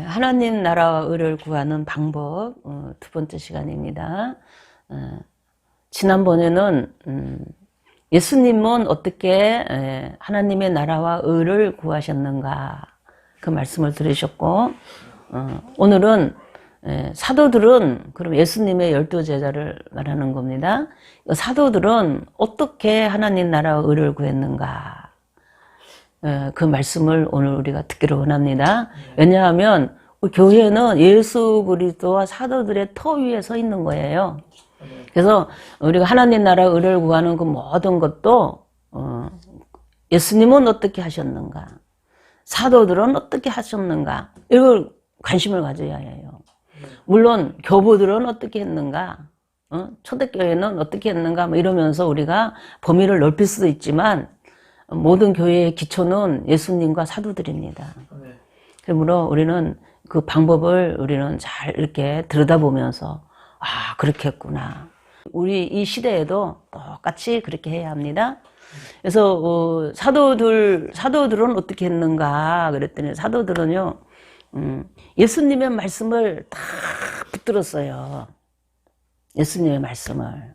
하나님 나라와 의를 구하는 방법 두 번째 시간입니다. 지난번에는 예수님은 어떻게 하나님의 나라와 의를 구하셨는가 그 말씀을 들으셨고, 오늘은 사도들은 그럼 예수님의 12제자를 말하는 겁니다. 사도들은 어떻게 하나님 나라와 의를 구했는가, 그 말씀을 오늘 우리가 듣기를 원합니다. 왜냐하면 교회는 예수 그리스도와 사도들의 터 위에 서 있는 거예요. 그래서 우리가 하나님 나라 의를 구하는 그 모든 것도 예수님은 어떻게 하셨는가, 사도들은 어떻게 하셨는가, 이걸 관심을 가져야 해요. 물론 교부들은 어떻게 했는가, 초대교회는 어떻게 했는가 뭐 이러면서 우리가 범위를 넓힐 수도 있지만 모든 교회의 기초는 예수님과 사도들입니다. 그러므로 우리는 그 방법을 우리는 잘 이렇게 들여다보면서 그렇게 했구나. 우리 이 시대에도 똑같이 그렇게 해야 합니다. 그래서 사도들은 어떻게 했는가 그랬더니 사도들은요, 예수님의 말씀을 다 붙들었어요. 예수님의 말씀을.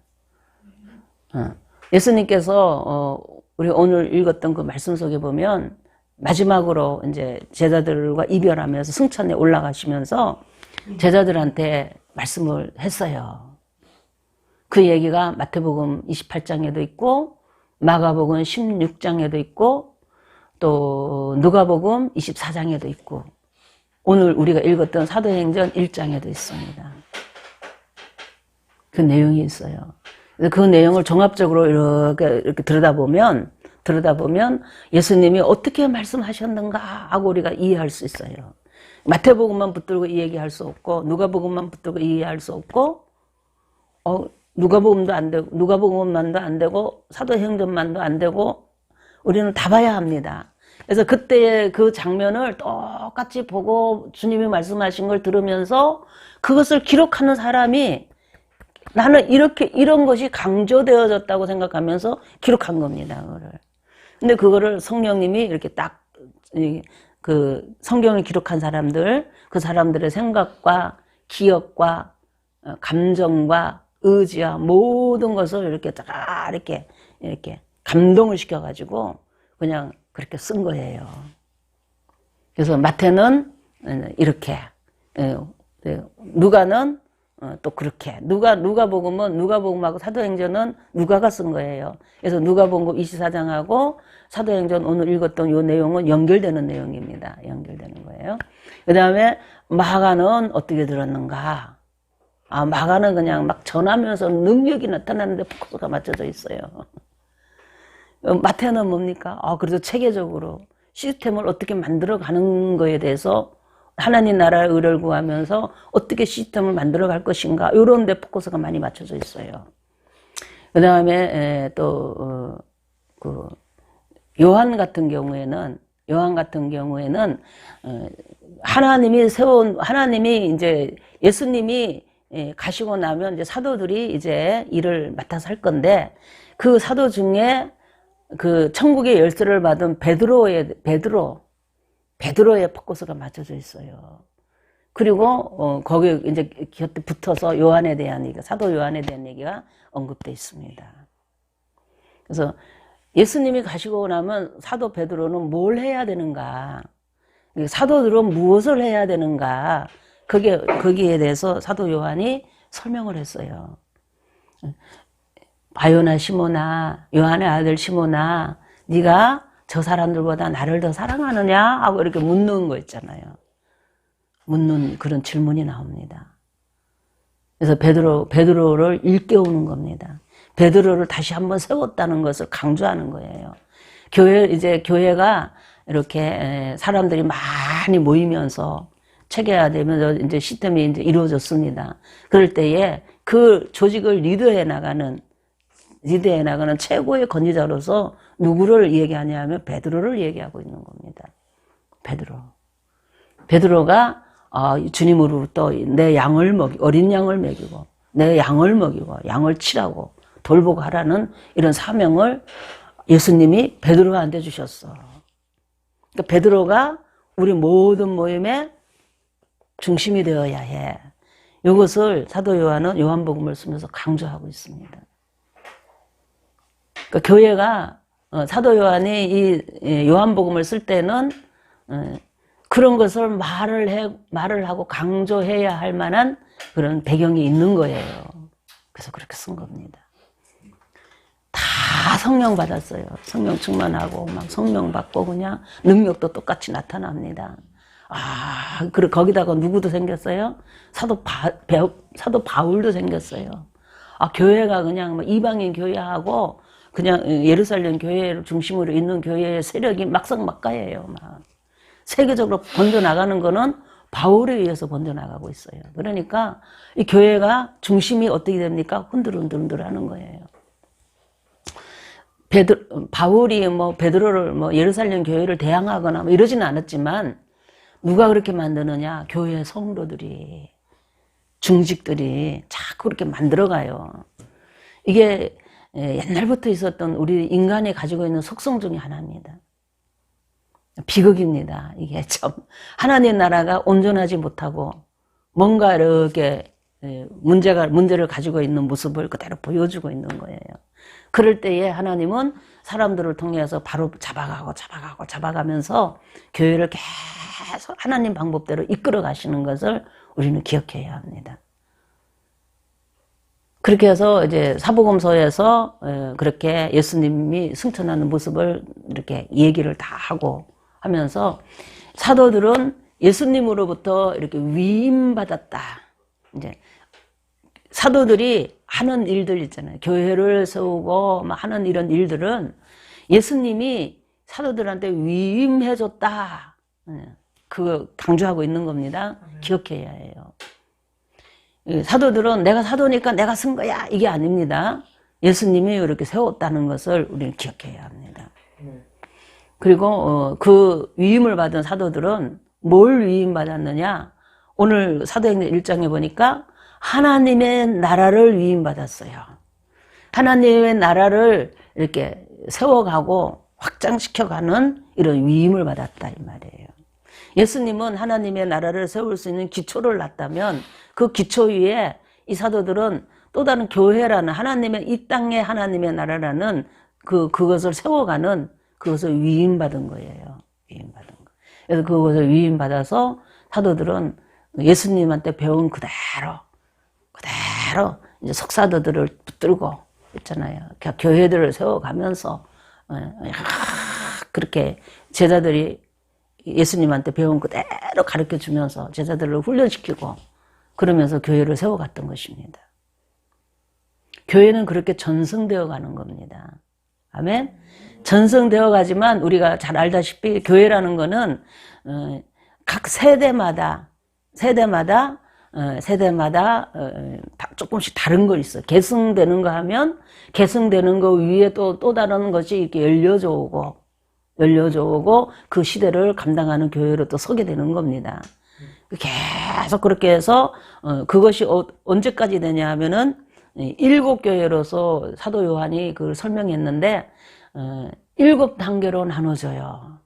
예수님께서 우리 오늘 읽었던 그 말씀 속에 보면 마지막으로 이제 제자들과 이별하면서 승천에 올라가시면서 제자들한테 말씀을 했어요. 그 얘기가 마태복음 28장에도 있고 마가복음 16장에도 있고 또 누가복음 24장에도 있고 오늘 우리가 읽었던 사도행전 1장에도 있습니다. 그 내용이 있어요. 그 내용을 종합적으로 이렇게 들여다보면 예수님이 어떻게 말씀하셨는가 하고 우리가 이해할 수 있어요. 마태복음만 붙들고 이 얘기할 수 없고 누가복음만 붙들고 이해할 수 없고 누가복음도 안 되고 누가복음만도 안 되고 사도행전만도 안 되고 우리는 다 봐야 합니다. 그래서 그때의 그 장면을 똑같이 보고 주님이 말씀하신 걸 들으면서 그것을 기록하는 사람이 나는 이런 것이 강조되어졌다고 생각하면서 기록한 겁니다. 근데 그거를 성령님이 이렇게 딱, 그 성경을 기록한 사람들, 그 사람들의 생각과 기억과 감정과 의지와 모든 것을 이렇게 딱 이렇게 감동을 시켜가지고 그냥 그렇게 쓴 거예요. 그래서 마태는 이렇게, 누가는 또 그렇게 누가복음하고 사도행전은 누가가 쓴 거예요. 그래서 누가복음 24장하고 사도행전 오늘 읽었던 이 내용은 연결되는 내용입니다. 연결되는 거예요. 그 다음에 마가는 어떻게 들었는가? 마가는 그냥 막 전하면서 능력이 나타나는데 포커스가 맞춰져 있어요. 마태는 뭡니까? 그래도 체계적으로 시스템을 어떻게 만들어가는 거에 대해서 하나님 나라의 의를 구하면서 어떻게 시스템을 만들어갈 것인가 이런 데 포커스가 많이 맞춰져 있어요. 그 다음에 또 그 요한 같은 경우에는 하나님이 이제 예수님이 가시고 나면 이제 사도들이 이제 일을 맡아서 할 건데 그 사도 중에 그 천국의 열쇠를 받은 베드로의 포커스가 맞춰져 있어요. 그리고 거기에 이제 곁에 붙어서 요한에 대한 얘기가, 사도 요한에 대한 얘기가 언급되어 있습니다. 그래서 예수님이 가시고 나면 사도 베드로는 뭘 해야 되는가, 사도들은 무엇을 해야 되는가, 거기에 대해서 사도 요한이 설명을 했어요. 바요나 시몬아, 요한의 아들 시몬아, 네가 저 사람들보다 나를 더 사랑하느냐? 하고 이렇게 묻는 거 있잖아요. 묻는 그런 질문이 나옵니다. 그래서 베드로를 일깨우는 겁니다. 베드로를 다시 한번 세웠다는 것을 강조하는 거예요. 교회가 이렇게 사람들이 많이 모이면서 체계화되면서 이제 시스템이 이제 이루어졌습니다. 그럴 때에 그 조직을 리드해 나가는 최고의 권위자로서 누구를 얘기하냐면 베드로를 얘기하고 있는 겁니다. 베드로가 주님으로부터 내 어린 양을 먹이고 내 양을 먹이고 양을 치라고 돌보고 하라는 이런 사명을 예수님이 베드로한테 주셨어. 그러니까 베드로가 우리 모든 모임의 중심이 되어야 해. 이것을 사도 요한은 요한복음을 쓰면서 강조하고 있습니다. 그러니까 교회가 사도 요한이 이 요한복음을 쓸 때는 그런 것을 말을 하고 강조해야 할 만한 그런 배경이 있는 거예요. 그래서 그렇게 쓴 겁니다. 다 성령 받았어요. 성령 충만하고 막 성령 받고 그냥 능력도 똑같이 나타납니다. 그리고 거기다가 누구도 생겼어요? 사도 바울도 생겼어요. 교회가 그냥 이방인 교회하고 그냥 예루살렘 교회를 중심으로 있는 교회의 세력이 막상막하예요. 막. 세계적으로 번져나가는 거는 바울에 의해서 번져나가고 있어요. 그러니까 이 교회가 중심이 어떻게 됩니까? 흔들흔들 하는 거예요. 바울이 베드로를 예루살렘 교회를 대항하거나 이러지는 않았지만 누가 그렇게 만드느냐? 교회 성도들이, 중직들이 자꾸 그렇게 만들어가요. 이게 옛날부터 있었던 우리 인간이 가지고 있는 속성 중에 하나입니다. 비극입니다. 이게 참 하나님 나라가 온전하지 못하고 뭔가 이렇게 문제를 가지고 있는 모습을 그대로 보여주고 있는 거예요. 그럴 때에 하나님은 사람들을 통해서 바로 잡아가면서 교회를 계속 하나님 방법대로 이끌어 가시는 것을 우리는 기억해야 합니다. 그렇게 해서 이제 사복음서에서 그렇게 예수님이 승천하는 모습을 이렇게 얘기를 다 하고 하면서 사도들은 예수님으로부터 이렇게 위임받았다. 이제 사도들이 하는 일들 있잖아요. 교회를 세우고 막 하는 이런 일들은 예수님이 사도들한테 위임해줬다. 그거 강조하고 있는 겁니다. 기억해야 해요. 사도들은 내가 사도니까 내가 쓴 거야. 이게 아닙니다. 예수님이 이렇게 세웠다는 것을 우리는 기억해야 합니다. 그리고 그 위임을 받은 사도들은 뭘 위임받았느냐? 오늘 사도행전 1장에 보니까 하나님의 나라를 위임받았어요. 하나님의 나라를 이렇게 세워가고 확장시켜가는 이런 위임을 받았다 이 말이에요. 예수님은 하나님의 나라를 세울 수 있는 기초를 놨다면 그 기초 위에 이 사도들은 또 다른 교회라는 하나님의 이 땅의 하나님의 나라라는 그것을 세워가는 그것을 위임받은 거예요. 위임받은 거. 그래서 그것을 위임받아서 사도들은 예수님한테 배운 그대로 이제 석사도들을 붙들고 있잖아요. 교회들을 세워가면서 그렇게 제자들이 예수님한테 배운 그대로 가르쳐 주면서 제자들을 훈련시키고 그러면서 교회를 세워갔던 것입니다. 교회는 그렇게 전승되어 가는 겁니다. 아멘. 전승되어 가지만 우리가 잘 알다시피 교회라는 거는 각 세대마다 조금씩 다른 거 있어요. 계승되는 거 하면 계승되는 거 위에 또 다른 것이 이렇게 열려져 오고 그 시대를 감당하는 교회로 또 서게 되는 겁니다. 계속 그렇게 해서 그것이 언제까지 되냐 하면은 7교회로서 사도 요한이 그걸 설명했는데 7단계로 나눠져요.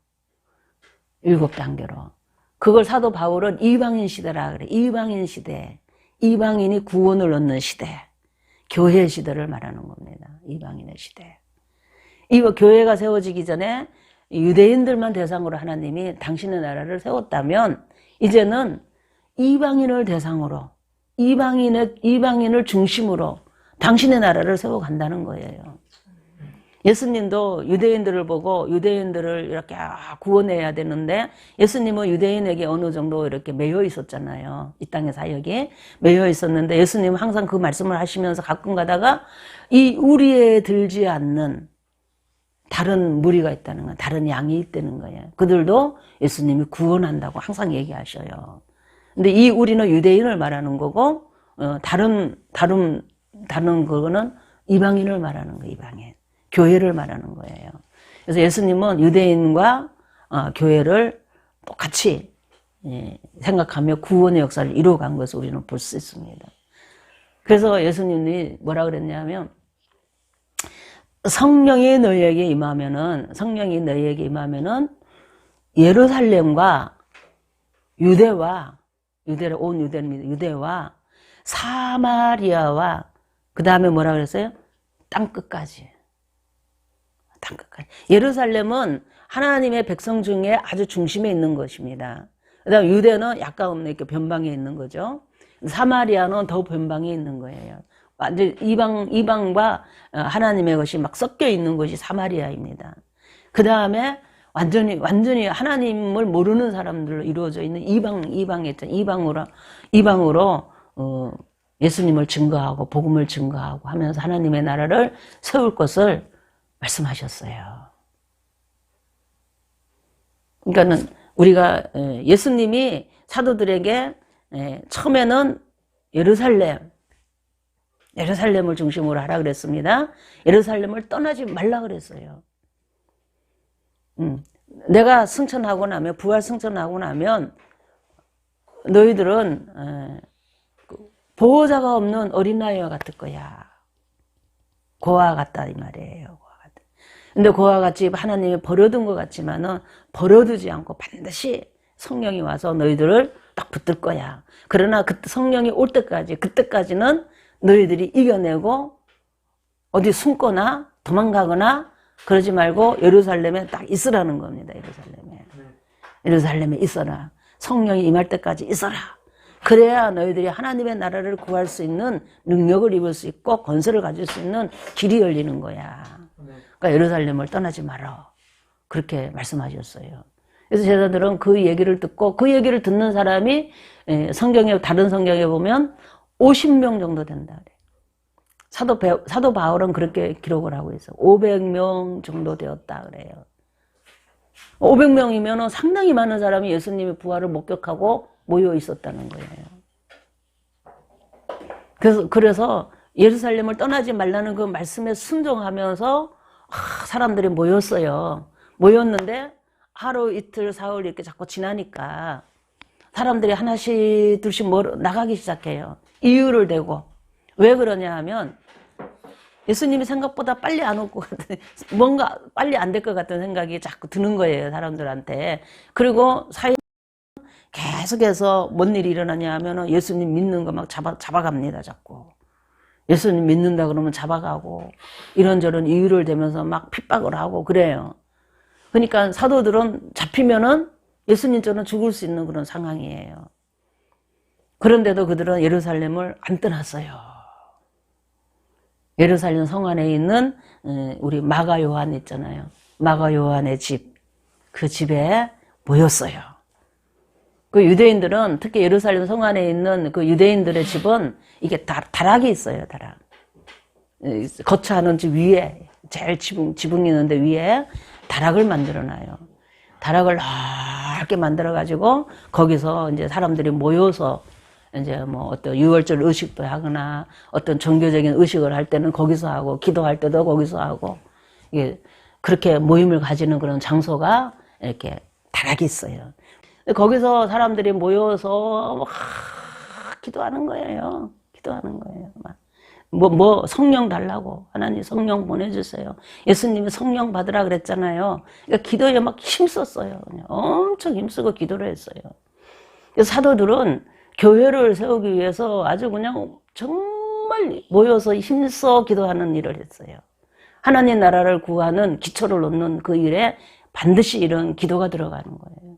7단계로. 그걸 사도 바울은 이방인 시대라 그래. 이방인 시대. 이방인이 구원을 얻는 시대. 교회 시대를 말하는 겁니다. 이방인의 시대. 이 교회가 세워지기 전에 유대인들만 대상으로 하나님이 당신의 나라를 세웠다면 이제는 이방인을 대상으로 이방인을 중심으로 당신의 나라를 세워간다는 거예요. 예수님도 유대인들을 보고 유대인들을 이렇게 구원해야 되는데 예수님은 유대인에게 어느 정도 이렇게 매여 있었잖아요. 이 땅의 사역이 매여 있었는데 예수님은 항상 그 말씀을 하시면서 가끔 가다가 이 우리에 들지 않는 다른 무리가 있다는 거예요. 다른 양이 있다는 거예요. 그들도 예수님이 구원한다고 항상 얘기하셔요. 근데 이 우리는 유대인을 말하는 거고 다른 그거는 이방인을 말하는 거예요. 이방인. 교회를 말하는 거예요. 그래서 예수님은 유대인과 교회를 똑같이 생각하며 구원의 역사를 이루어간 것을 우리는 볼 수 있습니다. 그래서 예수님이 뭐라 그랬냐면 성령이 너희에게 임하면은 예루살렘과 유대와 온 유대입니다. 유대와 사마리아와 그 다음에 뭐라 그랬어요? 땅끝까지. 땅끝까지. 예루살렘은 하나님의 백성 중에 아주 중심에 있는 것입니다. 그 다음 유대는 약간 이렇게 변방에 있는 거죠. 사마리아는 더 변방에 있는 거예요. 완전 이방과 하나님의 것이 막 섞여 있는 것이 사마리아입니다. 그 다음에 완전히 하나님을 모르는 사람들로 이루어져 있는 이방에 있잖아요. 이방으로 예수님을 증거하고 복음을 증거하고 하면서 하나님의 나라를 세울 것을 말씀하셨어요. 그러니까는 우리가 예수님이 사도들에게 처음에는 예루살렘을 중심으로 하라 그랬습니다. 예루살렘을 떠나지 말라 그랬어요. 내가 승천하고 나면, 부활 승천하고 나면 너희들은 보호자가 없는 어린아이와 같을 거야. 고아와 같다 이 말이에요. 근데 그와 같이 하나님이 버려둔 것 같지만은 버려두지 않고 반드시 성령이 와서 너희들을 딱 붙들 거야. 그러나 그 성령이 올 때까지, 그때까지는 너희들이 이겨내고 어디 숨거나 도망가거나 그러지 말고 예루살렘에 딱 있으라는 겁니다. 예루살렘에 있어라. 성령이 임할 때까지 있어라. 그래야 너희들이 하나님의 나라를 구할 수 있는 능력을 입을 수 있고 건설을 가질 수 있는 길이 열리는 거야. 그러니까 예루살렘을 떠나지 마라. 그렇게 말씀하셨어요. 그래서 제자들은 그 얘기를 듣고 그 얘기를 듣는 사람이 다른 성경에 보면 50명 정도 된다 그래요. 사도 바울은 그렇게 기록을 하고 있어요. 500명 정도 되었다 그래요. 500명이면 상당히 많은 사람이 예수님의 부활을 목격하고 모여 있었다는 거예요. 그래서 예루살렘을 떠나지 말라는 그 말씀에 순종하면서 사람들이 모였어요. 모였는데 하루 이틀 사흘 이렇게 자꾸 지나니까 사람들이 하나씩 둘씩 나가기 시작해요. 이유를 대고. 왜 그러냐 하면 예수님이 생각보다 빨리 안 올 것 같은, 뭔가 빨리 안 될 것 같은 생각이 자꾸 드는 거예요, 사람들한테. 그리고 계속해서 뭔 일이 일어나냐 하면 예수님 믿는 거 막 잡아갑니다, 자꾸. 예수님 믿는다 그러면 잡아가고 이런저런 이유를 대면서 막 핍박을 하고 그래요. 그러니까 사도들은 잡히면은 예수님처럼 죽을 수 있는 그런 상황이에요. 그런데도 그들은 예루살렘을 안 떠났어요. 예루살렘 성 안에 있는 우리 마가 요한 있잖아요. 마가 요한의 집, 그 집에 모였어요. 그 유대인들은 특히 예루살렘 성 안에 있는 그 유대인들의 집은 이게 다락이 있어요, 다락. 거처하는 집 위에, 제일 지붕이 있는데 위에 다락을 만들어놔요. 다락을 넓게 만들어가지고 거기서 이제 사람들이 모여서 이제 뭐 어떤 유월절 의식도 하거나 어떤 종교적인 의식을 할 때는 거기서 하고 기도할 때도 거기서 하고 이게 그렇게 모임을 가지는 그런 장소가 이렇게 다락이 있어요. 거기서 사람들이 모여서 기도하는 거예요. 기도하는 거예요. 성령 달라고. 하나님 성령 보내주세요. 예수님이 성령 받으라 그랬잖아요. 그러니까 기도에 막 힘썼어요. 그냥 엄청 힘쓰고 기도를 했어요. 그래서 사도들은 교회를 세우기 위해서 아주 그냥 정말 모여서 힘써 기도하는 일을 했어요. 하나님 나라를 구하는 기초를 놓는 그 일에 반드시 이런 기도가 들어가는 거예요.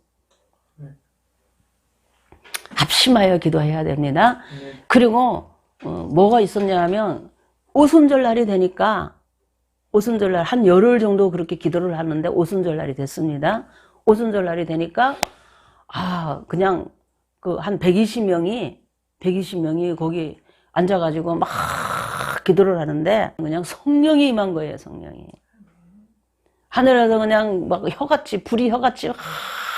합심하여 기도해야 됩니다. 그리고 뭐가 있었냐 하면 오순절 날이 되니까 오순절 날 한 열흘 정도 그렇게 기도를 하는데 오순절 날이 됐습니다. 오순절 날이 되니까 그냥 그 한 120명이 거기 앉아가지고 막 기도를 하는데 그냥 성령이 임한 거예요, 성령이. 하늘에서 그냥 막 불이 혀같이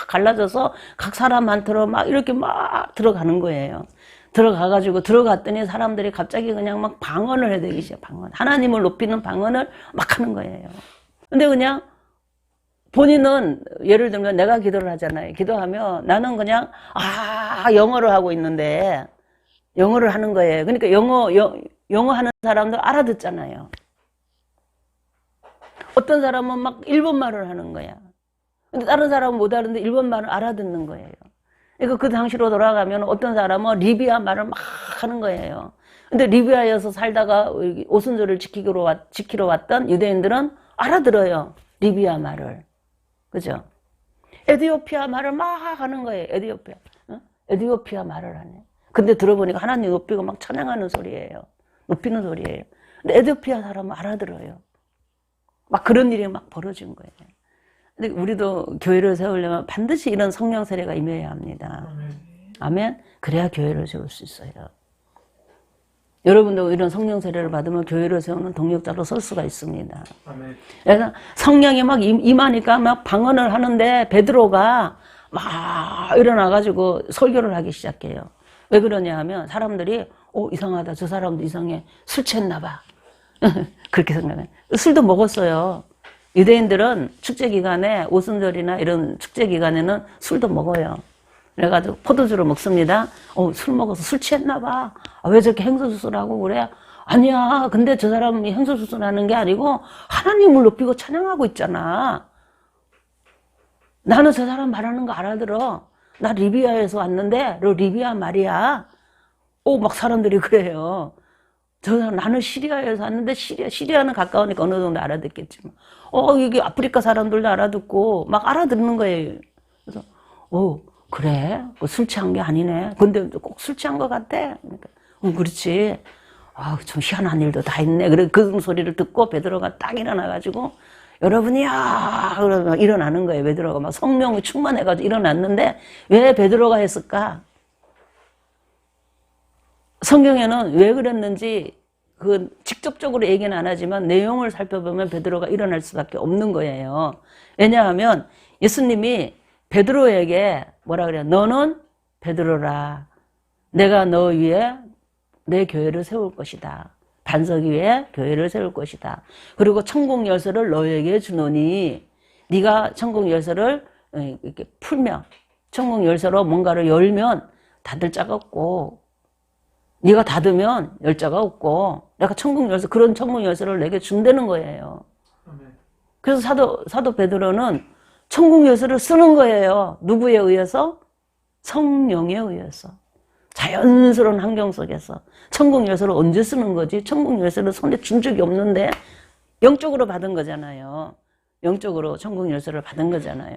갈라져서 각 사람한테로 막 이렇게 막 들어가는 거예요. 들어가가지고 들어갔더니 사람들이 갑자기 그냥 막 방언을 해대기 시작, 방언. 하나님을 높이는 방언을 막 하는 거예요. 근데 그냥 본인은 예를 들면 내가 기도를 하잖아요. 기도하면 나는 그냥 영어를 하고 있는데 영어를 하는 거예요. 그러니까 영어 하는 사람들 알아듣잖아요. 어떤 사람은 막 일본말을 하는 거야. 근데 다른 사람은 못 알아듣는데 일본말을 알아듣는 거예요. 그러니까 그 당시로 돌아가면 어떤 사람은 리비아 말을 막 하는 거예요. 근데 리비아에서 살다가 오순절을 지키러 왔던 유대인들은 알아들어요. 리비아 말을. 그죠? 에디오피아 말을 막 하는 거예요. 에디오피아. 어? 에디오피아 말을 하네. 근데 들어보니까 하나님 높이고 막 찬양하는 소리예요. 높이는 소리예요. 근데 에디오피아 사람은 알아들어요. 막 그런 일이 막 벌어진 거예요. 근데 우리도 교회를 세우려면 반드시 이런 성령 세례가 임해야 합니다. 아멘. 그래야 교회를 세울 수 있어요. 여러분도 이런 성령 세례를 받으면 교회를 세우는 동력자로 설 수가 있습니다. 아멘. 그래서 성령이 막 임하니까 막 방언을 하는데 베드로가 막 일어나가지고 설교를 하기 시작해요. 왜 그러냐 하면 사람들이 이상하다. 저 사람도 이상해. 술 취했나 봐. 그렇게 생각해요. 술도 먹었어요. 유대인들은 축제 기간에 오순절이나 이런 축제 기간에는 술도 먹어요. 그래가지고 포도주를 먹습니다. 술 먹어서 술 취했나 봐. 왜 저렇게 행소수술하고 그래? 아니야. 근데 저 사람이 행소수술하는 게 아니고 하나님을 높이고 찬양하고 있잖아. 나는 저 사람 말하는 거 알아들어. 나 리비아에서 왔는데 너 리비아 말이야. 막 사람들이 그래요. 나는 시리아에서 왔는데 시리아는 가까우니까 어느 정도 알아듣겠지만 이게 아프리카 사람들도 알아듣고 막 알아듣는 거예요. 그래서 그래? 술 취한 게 아니네. 근데 꼭 술 취한 것 같아. 그러니까 그렇지. 좀 희한한 일도 다 있네. 그래 그 소리를 듣고 베드로가 딱 일어나가지고 여러분이야 그러면 일어나는 거예요. 베드로가 막 성령이 충만해가지고 일어났는데 왜 베드로가 했을까? 성경에는 왜 그랬는지 직접적으로 얘기는 안 하지만 내용을 살펴보면 베드로가 일어날 수밖에 없는 거예요. 왜냐하면 예수님이 베드로에게 뭐라 그래요? 너는 베드로라. 내가 너 위에 내 교회를 세울 것이다. 반석 위에 교회를 세울 것이다. 그리고 천국 열쇠를 너에게 주노니 네가 천국 열쇠를 이렇게 풀면 천국 열쇠로 뭔가를 열면 닫을 자가 없고 네가 닫으면 열 자가 없고 내가 천국 열쇠 그런 천국 열쇠를 내게 준다는 거예요. 그래서 사도 베드로는 천국 열쇠를 쓰는 거예요. 누구에 의해서? 성령에 의해서. 자연스러운 환경 속에서. 천국 열쇠를 언제 쓰는 거지? 천국 열쇠를 손에 준 적이 없는데 영적으로 받은 거잖아요. 영적으로 천국 열쇠를 받은 거잖아요.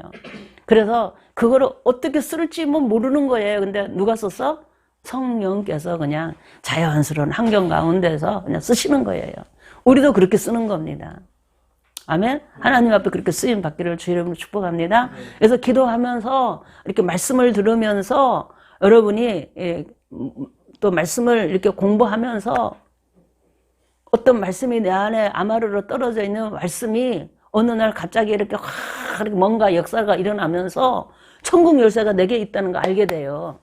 그래서 그거를 어떻게 쓸지 모르는 거예요. 근데 누가 썼어? 성령께서 그냥 자연스러운 환경 가운데서 그냥 쓰시는 거예요. 우리도 그렇게 쓰는 겁니다. 아멘. 하나님 앞에 그렇게 쓰임 받기를 주 이름으로 축복합니다. 그래서 기도하면서 이렇게 말씀을 들으면서 여러분이 또 말씀을 이렇게 공부하면서 어떤 말씀이 내 안에 아마르로 떨어져 있는 말씀이 어느 날 갑자기 이렇게 확 뭔가 역사가 일어나면서 천국 열쇠가 내게 있다는 거 알게 돼요.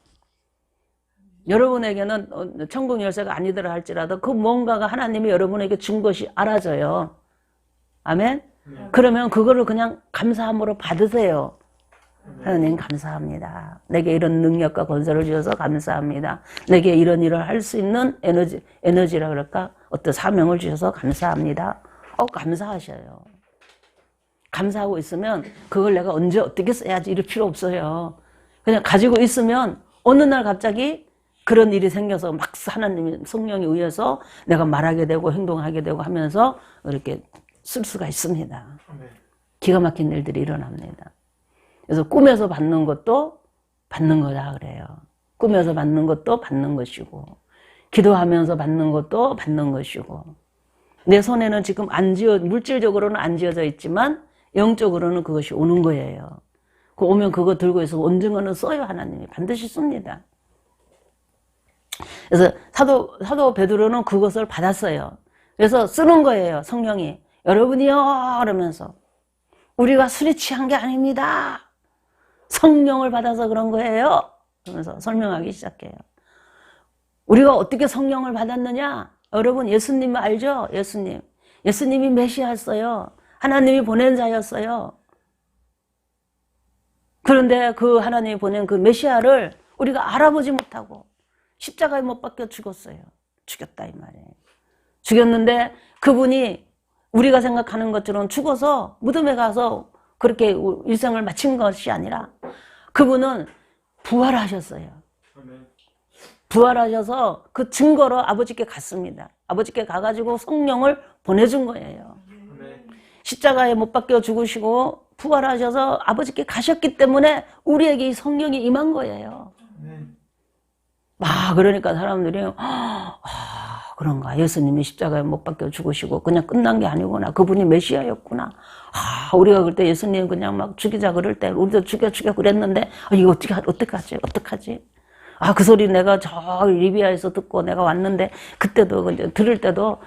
여러분에게는 천국 열쇠가 아니더라 할지라도 그 뭔가가 하나님이 여러분에게 준 것이 알아져요. 아멘? 그러면 그거를 그냥 감사함으로 받으세요. 하나님 감사합니다. 내게 이런 능력과 권세를 주셔서 감사합니다. 내게 이런 일을 할 수 있는 에너지라 그럴까? 어떤 사명을 주셔서 감사합니다. 감사하셔요. 감사하고 있으면 그걸 내가 언제 어떻게 써야지 이럴 필요 없어요. 그냥 가지고 있으면 어느 날 갑자기 그런 일이 생겨서 막 하나님의 성령에 의해서 내가 말하게 되고 행동하게 되고 하면서 이렇게 쓸 수가 있습니다. 기가 막힌 일들이 일어납니다. 그래서 꿈에서 받는 것도 받는 거다 그래요. 꿈에서 받는 것도 받는 것이고 기도하면서 받는 것도 받는 것이고 내 손에는 지금 물질적으로는 안 지어져 있지만 영적으로는 그것이 오는 거예요. 오면 그거 들고 있어 언젠가는 써요. 하나님이 반드시 씁니다. 그래서 사도 베드로는 그것을 받았어요. 그래서 쓰는 거예요. 성령이. 여러분이요 그러면서 우리가 술에 취한 게 아닙니다. 성령을 받아서 그런 거예요. 그러면서 설명하기 시작해요. 우리가 어떻게 성령을 받았느냐? 여러분 예수님 알죠? 예수님이 메시아였어요. 하나님이 보낸 자였어요. 그런데 그 하나님이 보낸 그 메시아를 우리가 알아보지 못하고 십자가에 못 박혀 죽었어요. 죽였다 이 말이에요. 죽였는데 그분이 우리가 생각하는 것처럼 죽어서 무덤에 가서 그렇게 일생을 마친 것이 아니라 그분은 부활하셨어요. 부활하셔서 그 증거로 아버지께 갔습니다. 아버지께 가가지고 성령을 보내준 거예요. 십자가에 못 박혀 죽으시고 부활하셔서 아버지께 가셨기 때문에 우리에게 이 성령이 임한 거예요. 그러니까 사람들이 그런가, 예수님이 십자가에 못 박혀 죽으시고 그냥 끝난 게 아니구나, 그분이 메시아였구나. 우리가 그때 예수님 그냥 막 죽이자 그럴 때 우리도 죽여 그랬는데 이거 어떡하지? 그 소리 내가 저 리비아에서 듣고 내가 왔는데, 그때도 들을 때도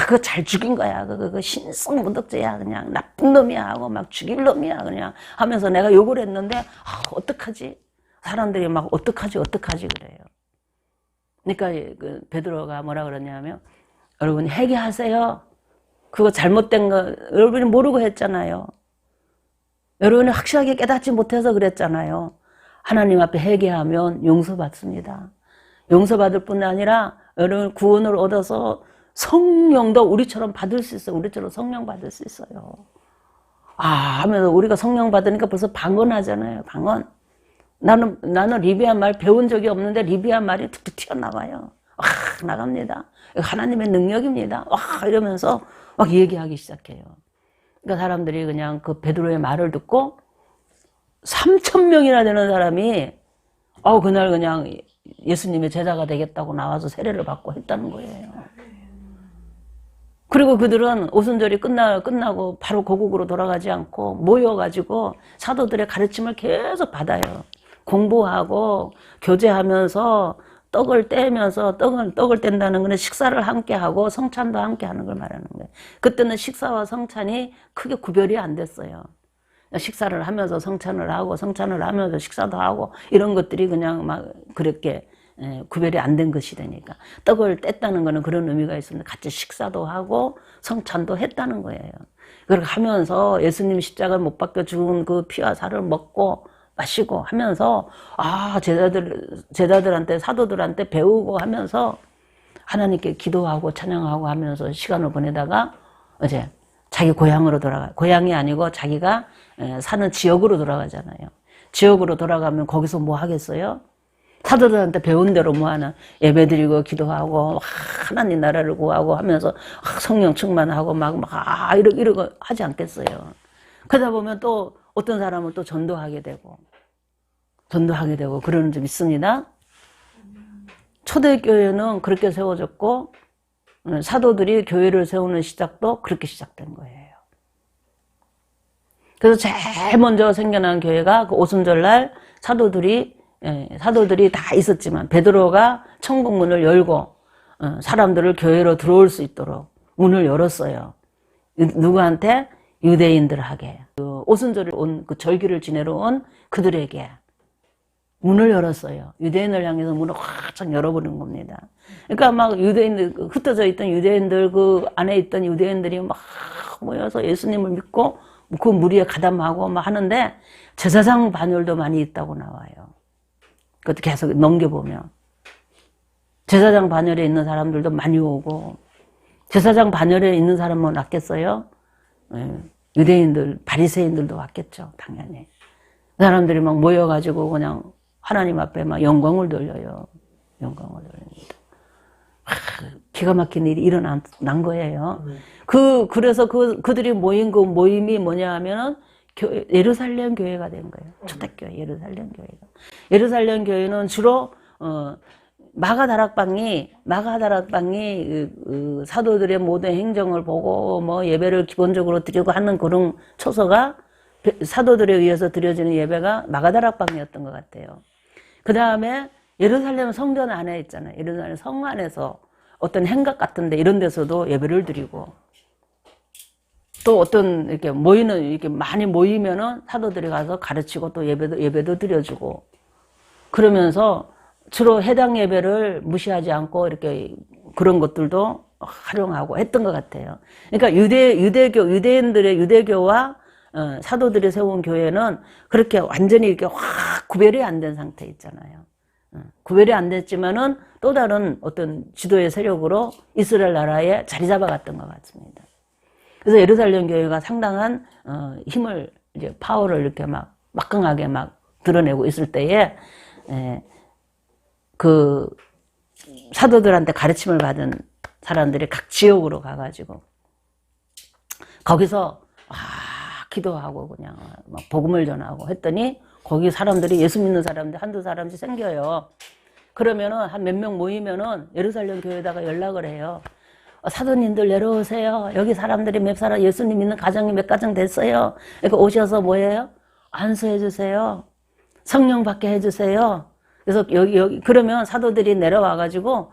그거 잘 죽인 거야, 그거 신성 모독죄야, 그냥 나쁜 놈이야 하고 막 죽일 놈이야 그냥 하면서 내가 욕을 했는데 어떡하지? 사람들이 막 어떡하지 그래요. 그러니까 그 베드로가 뭐라 그러냐면, 여러분 회개하세요. 그거 잘못된 거 여러분이 모르고 했잖아요. 여러분이 확실하게 깨닫지 못해서 그랬잖아요. 하나님 앞에 회개하면 용서받습니다. 용서받을 뿐 아니라 여러분 구원을 얻어서 성령도 우리처럼 받을 수 있어요. 우리처럼 성령 받을 수 있어요. 하면서 우리가 성령 받으니까 벌써 방언하잖아요. 방언. 나는 리비아 말 배운 적이 없는데 리비아 말이 툭툭 튀어나와요. 나갑니다. 하나님의 능력입니다. 이러면서 막 얘기하기 시작해요. 그러니까 사람들이 그냥 그 베드로의 말을 듣고 3,000명이나 되는 사람이 그날 그냥 예수님의 제자가 되겠다고 나와서 세례를 받고 했다는 거예요. 그리고 그들은 오순절이 끝나고 바로 고국으로 돌아가지 않고 모여가지고 사도들의 가르침을 계속 받아요. 공부하고 교제하면서 떡을 떼면서 떡을 뗀다는 거는 식사를 함께 하고 성찬도 함께 하는 걸 말하는 거예요. 그때는 식사와 성찬이 크게 구별이 안 됐어요. 식사를 하면서 성찬을 하면서 식사도 하고 이런 것들이 그냥 막 그렇게 구별이 안 된 것이 되니까, 떡을 뗐다는 거는 그런 의미가 있습니다. 같이 식사도 하고 성찬도 했다는 거예요. 그렇게 하면서 예수님 십자가를 못 박혀 죽은 그 피와 살을 먹고 마시고 하면서 제자들한테 사도들한테 배우고 하면서 하나님께 기도하고 찬양하고 하면서 시간을 보내다가 이제 자기 고향으로 고향이 아니고 자기가 사는 지역으로 돌아가잖아요. 지역으로 돌아가면 거기서 뭐 하겠어요? 사도들한테 배운 대로 뭐 하나 예배드리고 기도하고 하나님 나라를 구하고 하면서 성령 충만하고 막 이러고 하지 않겠어요. 그러다 보면 또 어떤 사람을 또 전도하게 되고 그러는 점 있습니다. 초대교회는 그렇게 세워졌고 사도들이 교회를 세우는 시작도 그렇게 시작된 거예요. 그래서 제일 먼저 생겨난 교회가 그 오순절날 사도들이 다 있었지만 베드로가 천국문을 열고 사람들을 교회로 들어올 수 있도록 문을 열었어요. 누구한테? 유대인들에게. 그 오순절을 온 그 절기를 지내러 온 그들에게 문을 열었어요. 유대인을 향해서 문을 확 열어버린 겁니다. 그러니까 막 유대인들, 흩어져 있던 유대인들, 그 안에 있던 유대인들이 막 모여서 예수님을 믿고 그 무리에 가담하고 막 하는데 제사장 반열도 많이 있다고 나와요. 그것도 계속 넘겨보면. 제사장 반열에 있는 사람들도 많이 오고, 제사장 반열에 있는 사람은 왔겠어요? 유대인들, 바리새인들도 왔겠죠, 당연히. 그 사람들이 막 모여가지고 그냥 하나님 앞에 막 영광을 돌려요. 영광을 돌립니다. 기가 막힌 일이 일어난 거예요. 그래서 그들이 모인 그 모임이 뭐냐 하면은 예루살렘 교회가 된 거예요. 초대교회, 예루살렘 교회가. 예루살렘 교회는 주로, 마가다락방이 사도들의 모든 행정을 보고 뭐 예배를 기본적으로 드리고 하는 그런 초소가 사도들에 의해서 드려지는 예배가 마가다락방이었던 것 같아요. 그 다음에 예루살렘 성전 안에 있잖아요. 예루살렘 성 안에서 어떤 행각 같은데 이런 데서도 예배를 드리고, 또 어떤 이렇게 이렇게 많이 모이면은 사도들이 가서 가르치고 또 예배도 드려주고, 그러면서 주로 해당 예배를 무시하지 않고 이렇게 그런 것들도 활용하고 했던 것 같아요. 그러니까 유대인들의 유대교와 사도들이 세운 교회는 그렇게 완전히 이렇게 확 구별이 안 된 상태 있잖아요. 구별이 안 됐지만은 또 다른 어떤 지도의 세력으로 이스라엘 나라에 자리 잡아갔던 것 같습니다. 그래서 예루살렘 교회가 상당한 힘을, 이제 파워를 이렇게 막강하게 막 드러내고 있을 때에 그 사도들한테 가르침을 받은 사람들이 각 지역으로 가가지고 거기서 기도하고 그냥 막 복음을 전하고 했더니 거기 사람들이 예수 믿는 사람들 한두 사람씩 생겨요. 그러면은 한 몇 명 모이면은 예루살렘 교회에다가 연락을 해요. 사도님들 내려오세요. 여기 사람들이 몇 사람 예수님 믿는 가정이 몇 가정 됐어요. 그러니까 오셔서 뭐예요? 안수해 주세요. 성령 받게 해 주세요. 그래서 여기 그러면 사도들이 내려와 가지고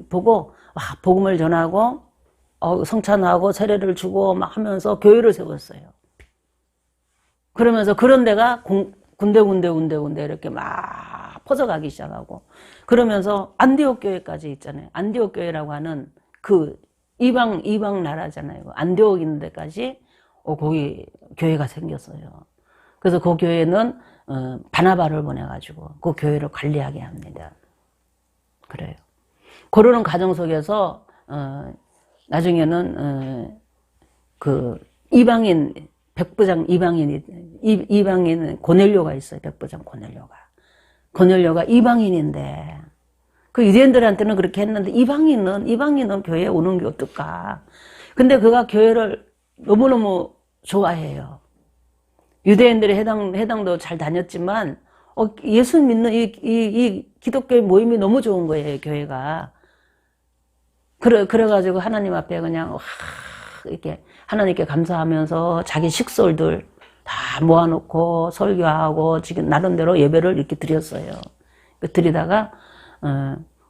보고 복음을 전하고 성찬하고 세례를 주고 막 하면서 교회를 세웠어요. 그러면서 그런 데가 군데 이렇게 막 퍼져가기 시작하고 그러면서 안디옥 교회까지 있잖아요. 안디옥 교회라고 하는 그 이방 나라잖아요. 안디옥 있는 데까지 거기 교회가 생겼어요. 그래서 그 교회는 바나바를 보내가지고 그 교회를 관리하게 합니다. 그래요. 그러는 과정 속에서 나중에는 그 이방인 백부장 이방인 고넬료가 있어요. 백부장 고넬료가 이방인인데 그 유대인들한테는 그렇게 했는데 이방인은 교회에 오는 게 어떨까? 근데 그가 교회를 너무너무 좋아해요. 유대인들이 해당도 잘 다녔지만 예수 믿는 이 기독교 모임이 너무 좋은 거예요. 교회가. 그래가지고 하나님 앞에 그냥 이렇게 하나님께 감사하면서 자기 식솔들 다 모아놓고 설교하고 지금 나름대로 예배를 이렇게 드렸어요. 드리다가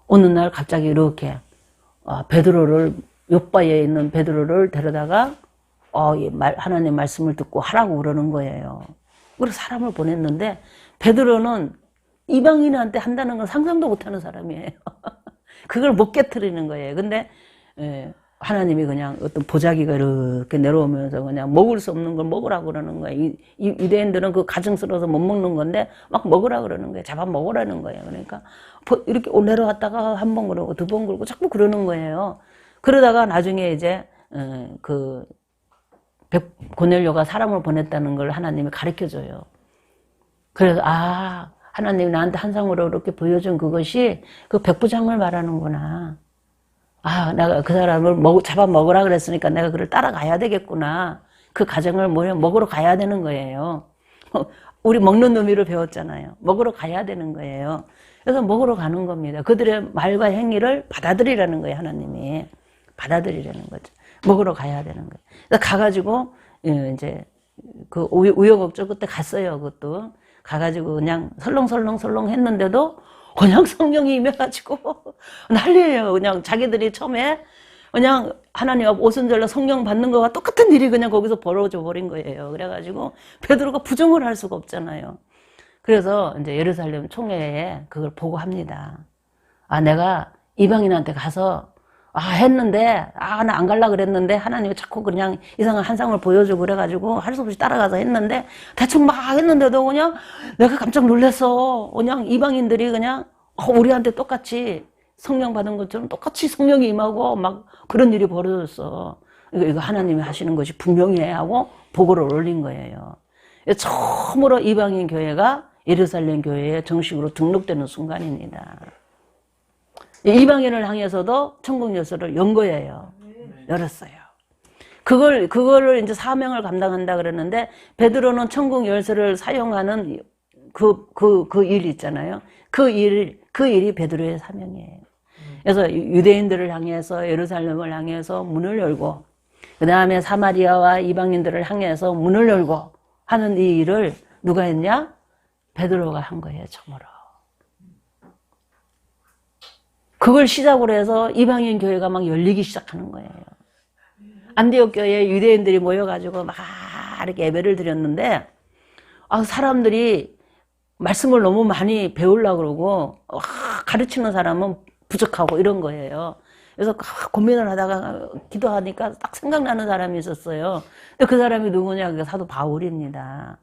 어느 날 갑자기 이렇게 베드로를 요바에 있는 베드로를 데려다가 하나님 말씀을 듣고 하라고 그러는 거예요. 그래서 사람을 보냈는데 베드로는 이방인한테 한다는 건 상상도 못하는 사람이에요. 그걸 못 깨트리는 거예요. 근데 하나님이 그냥 어떤 보자기가 이렇게 내려오면서 그냥 먹을 수 없는 걸 먹으라고 그러는 거예요. 유대인들은 그 가증스러워서 못 먹는 건데 막 먹으라 그러는 거예요. 잡아 먹으라는 거예요. 그러니까 이렇게 내려왔다가 한 번 그러고 두 번 그러고 자꾸 그러는 거예요. 그러다가 나중에 이제 그 고넬료가 사람을 보냈다는 걸 하나님이 가르쳐줘요. 그래서 하나님이 나한테 한상으로 이렇게 보여준 그것이 그 백부장을 말하는구나. 내가 그 사람을 잡아먹으라 그랬으니까 내가 그를 따라가야 되겠구나. 그 가정을 먹으러 가야 되는 거예요. 우리 먹는 의미를 배웠잖아요. 먹으러 가야 되는 거예요. 그래서 먹으러 가는 겁니다. 그들의 말과 행위를 받아들이라는 거예요. 하나님이. 받아들이라는 거죠. 먹으러 가야 되는 거예요. 그래서 가가지고 이제 그 우여곡절 그때 갔어요. 그것도. 가가지고 그냥 설렁설렁 했는데도 그냥 성령이 임해가지고 난리예요. 그냥 자기들이 처음에 그냥 하나님 앞 오순절날 성령 받는 거와 똑같은 일이 그냥 거기서 벌어져 버린 거예요. 그래가지고 베드로가 부정을 할 수가 없잖아요. 그래서 이제 예루살렘 총회에 그걸 보고합니다. 내가 이방인한테 가서 했는데 나 안 갈라 그랬는데 하나님이 자꾸 그냥 이상한 한상을 보여주고 그래가지고 할 수 없이 따라가서 했는데 대충 막 했는데도 그냥 내가 깜짝 놀랐어. 그냥 이방인들이 그냥 우리한테 똑같이 성령 받은 것처럼 똑같이 성령이 임하고 막 그런 일이 벌어졌어. 이거 하나님이 하시는 것이 분명해 하고 보고를 올린 거예요. 처음으로 이방인 교회가 예루살렘 교회에 정식으로 등록되는 순간입니다. 이방인을 향해서도 천국 열쇠를 연 거예요. 열었어요. 그거를 이제 사명을 감당한다 그러는데 베드로는 천국 열쇠를 사용하는 그 일이 있잖아요. 그 일이 베드로의 사명이에요. 그래서 유대인들을 향해서 예루살렘을 향해서 문을 열고 그 다음에 사마리아와 이방인들을 향해서 문을 열고 하는 이 일을 누가 했냐? 베드로가 한 거예요. 처음으로. 그걸 시작으로 해서 이방인 교회가 막 열리기 시작하는 거예요. 안디옥 교회에 유대인들이 모여가지고 막 이렇게 예배를 드렸는데 사람들이 말씀을 너무 많이 배우려고 그러고 가르치는 사람은 부족하고 이런 거예요. 그래서 고민을 하다가 기도하니까 딱 생각나는 사람이 있었어요. 근데 그 사람이 누구냐? 그게 사도 바울입니다.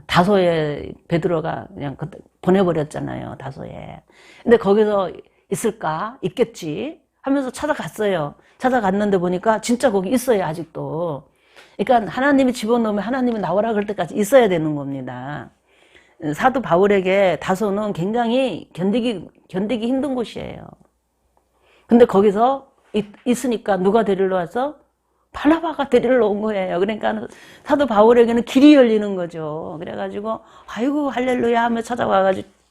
다소에 베드로가 그냥 보내버렸잖아요. 다소에. 근데 거기서 있을까? 있겠지? 하면서 찾아갔어요. 찾아갔는데 보니까 진짜 거기 있어요. 아직도. 그러니까 하나님이 집어넣으면 하나님이 나오라 그럴 때까지 있어야 되는 겁니다. 사도 바울에게 다소는 굉장히 견디기 힘든 곳이에요. 근데 거기서 있으니까 누가 데리러 와서? 바나바가 데리러 온 거예요. 그러니까 사도 바울에게는 길이 열리는 거죠. 그래가지고 아이고 할렐루야 하며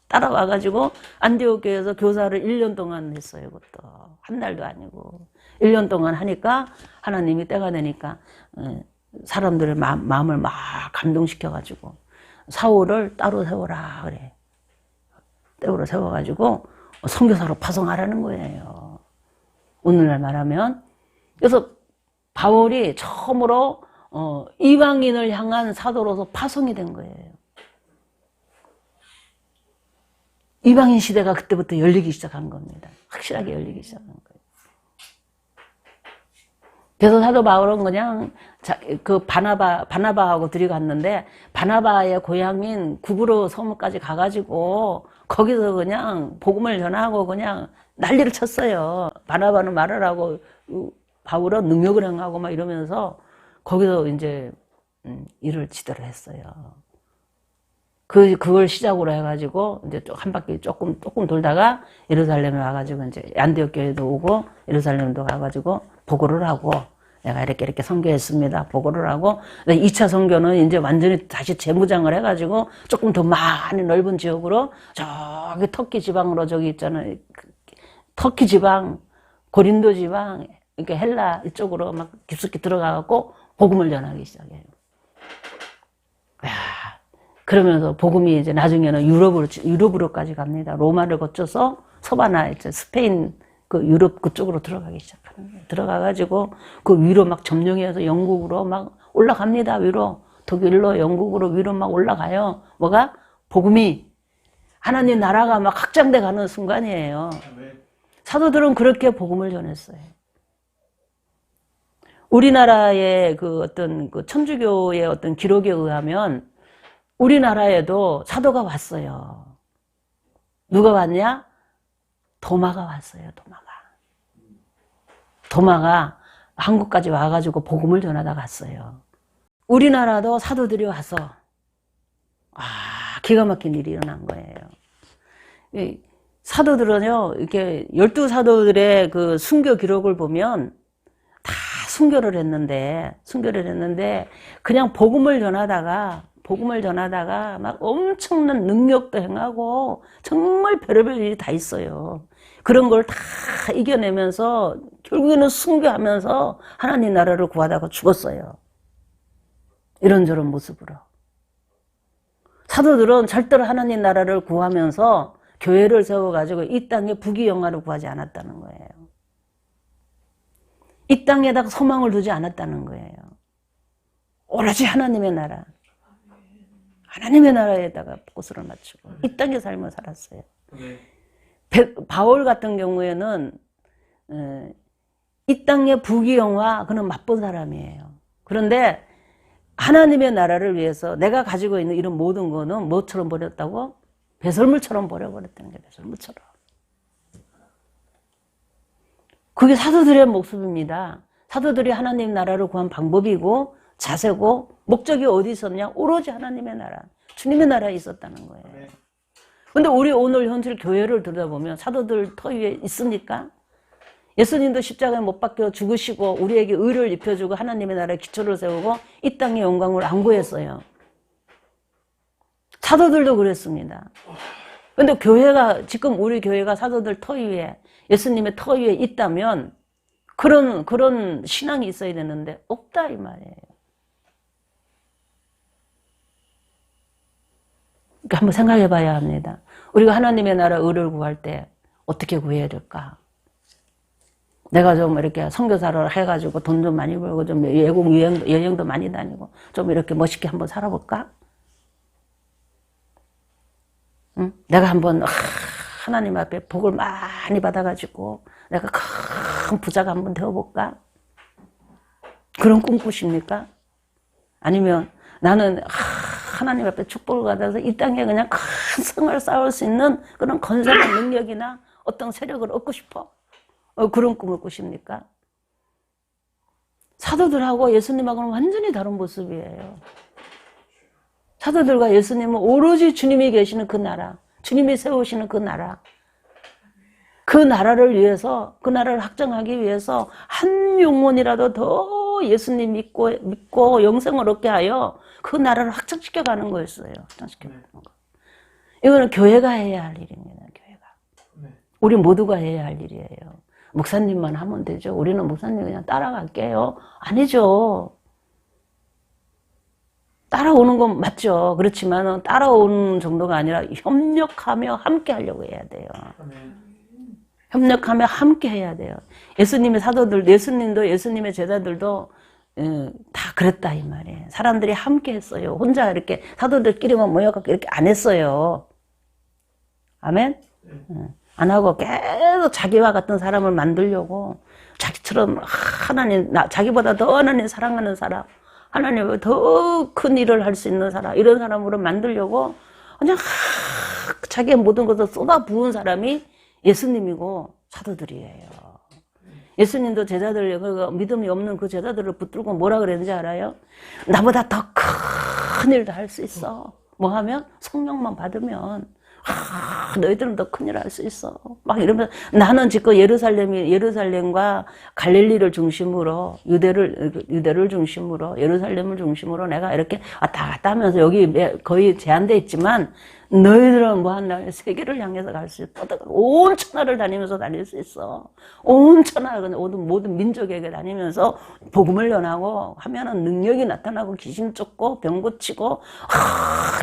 따라와가지고 안디옥 교회에서 교사를 1년 동안 했어요. 그것도 한 달도 아니고 1년 동안 하니까 하나님이 때가 되니까 사람들의 마음을 막 감동시켜가지고 사울을 따로 세워라 그래. 따로 세워가지고 선교사로 파송하라는 거예요. 오늘날 말하면. 그래서 바울이 처음으로 이방인을 향한 사도로서 파송이 된 거예요. 이방인 시대가 그때부터 열리기 시작한 겁니다. 확실하게 열리기 시작한 거예요. 그래서 사도 바울은 그냥 그 바나바하고 둘이 갔는데 바나바의 고향인 구브로 섬까지 가가지고 거기서 그냥 복음을 전하고 그냥 난리를 쳤어요. 바나바는 말을 하고 바울은 능력을 행하고 막 이러면서 거기서 이제 일을 지도를 했어요. 그걸 시작으로 해가지고 이제 한 바퀴 조금 돌다가 예루살렘에 와가지고 이제 안디옥 교회도 오고 예루살렘도 가가지고 보고를 하고 내가 이렇게 선교했습니다. 보고를 하고 2차 선교는 이제 완전히 다시 재무장을 해가지고 조금 더 많이 넓은 지역으로 저기 터키 지방으로 저기 있잖아요. 터키 지방, 고린도 지방, 이렇게 헬라 이쪽으로 막 깊숙이 들어가갖고 복음을 전하기 시작해요. 야, 그러면서 복음이 이제 나중에는 유럽으로까지 갑니다. 로마를 거쳐서 서바나 이제 스페인 그 유럽 그쪽으로 들어가기 시작하는 거예요. 들어가가지고 그 위로 막 점령해서 영국으로 막 올라갑니다. 위로 독일로 영국으로 위로 막 올라가요. 뭐가? 복음이 하나님 나라가 막 확장돼 가는 순간이에요. 사도들은 그렇게 복음을 전했어요. 우리나라의 그 어떤 그 천주교의 어떤 기록에 의하면 우리나라에도 사도가 왔어요. 누가 왔냐? 도마가 왔어요. 도마가 한국까지 와가지고 복음을 전하다 갔어요. 우리나라도 사도들이 와서 기가 막힌 일이 일어난 거예요. 사도들은요, 이렇게 12사도들의 그 순교 기록을 보면 다 순교를 했는데 그냥 복음을 전하다가 막 엄청난 능력도 행하고 정말 별의별 일이 다 있어요. 그런 걸 다 이겨내면서 결국에는 순교하면서 하나님 나라를 구하다가 죽었어요. 이런저런 모습으로. 사도들은 절대로 하나님 나라를 구하면서 교회를 세워가지고 이 땅에 부귀영화를 구하지 않았다는 거예요. 이 땅에다가 소망을 두지 않았다는 거예요. 오로지 하나님의 나라. 하나님의 나라에다가 포커스를 맞추고 이 땅의 삶을 살았어요. 바울 같은 경우에는 이 땅의 부귀영화 그는 맛본 사람이에요. 그런데 하나님의 나라를 위해서 내가 가지고 있는 이런 모든 거는 뭐처럼 버렸다고? 배설물처럼 버려버렸다는 거예요. 배설물처럼. 그게 사도들의 모습입니다. 사도들이 하나님 나라를 구한 방법이고 자세고 목적이 어디 있었냐? 오로지 하나님의 나라, 주님의 나라에 있었다는 거예요. 근데 우리 오늘 현실 교회를 들여다보면 사도들 터 위에 있습니까? 예수님도 십자가에 못 박혀 죽으시고 우리에게 의를 입혀주고 하나님의 나라에 기초를 세우고 이 땅의 영광을 안구했어요. 사도들도 그랬습니다. 근데 지금 우리 교회가 사도들 터 위에, 예수님의 터 위에 있다면 그런 신앙이 있어야 되는데 없다 이 말이에요. 그러니까 한번 생각해 봐야 합니다. 우리가 하나님의 나라 의를 구할 때 어떻게 구해야 될까? 내가 좀 이렇게 선교사를 해가지고 돈 좀 많이 벌고 좀 외국 여행도 많이 다니고 좀 이렇게 멋있게 한번 살아볼까? 응? 내가 한번 하나님 앞에 복을 많이 받아가지고 내가 큰 부자가 한번 되어볼까? 그런 꿈 꾸십니까? 아니면 나는 하나님 앞에 축복을 받아서 이 땅에 그냥 큰 성을 쌓을 수 있는 그런 건설의 능력이나 어떤 세력을 얻고 싶어? 그런 꿈을 꾸십니까? 사도들하고 예수님하고는 완전히 다른 모습이에요. 사도들과 예수님은 오로지 주님이 계시는 그 나라, 주님이 세우시는 그 나라, 그 나라를 위해서, 그 나라를 확정하기 위해서 한 영혼이라도 더 예수님 믿고 영생을 얻게 하여 그 나라를 확정시켜 가는 거였어요. 확정시켜 가는 거. 이거는 교회가 해야 할 일입니다. 교회가. 우리 모두가 해야 할 일이에요. 목사님만 하면 되죠. 우리는 목사님 그냥 따라갈게요. 아니죠. 따라오는 건 맞죠. 그렇지만 따라오는 정도가 아니라 협력하며 함께 하려고 해야 돼요. 협력하며 함께 해야 돼요. 예수님의 사도들, 예수님도 예수님의 제자들도 다 그랬다 이 말이에요. 사람들이 함께 했어요. 혼자 이렇게 사도들끼리만 모여갖고 이렇게 안 했어요. 아멘? 안 하고 계속 자기와 같은 사람을 만들려고 자기처럼 하나님, 자기보다 더 하나님 사랑하는 사람, 하나님보다 더 큰 일을 할 수 있는 사람, 이런 사람으로 만들려고 그냥 자기의 모든 것을 쏟아 부은 사람이 예수님이고 사도들이에요. 예수님도 제자들, 믿음이 없는 그 제자들을 붙들고 뭐라 그랬는지 알아요? 나보다 더 큰 일도 할 수 있어. 뭐 하면? 성령만 받으면. 너희들은 더 큰일 할 수 있어. 막 이러면서 나는 지금 예루살렘과 갈릴리를 중심으로 유대를 중심으로 예루살렘을 중심으로 내가 이렇게 왔다 갔다 하면서 여기 거의 제한돼 있지만 너희들은 뭐 한다면 세계를 향해서 갈 수 있어. 온 천하를 다니면서 다닐 수 있어. 온 천하, 모든 민족에게 다니면서 복음을 전하고 하면은 능력이 나타나고 귀신 쫓고 병 고치고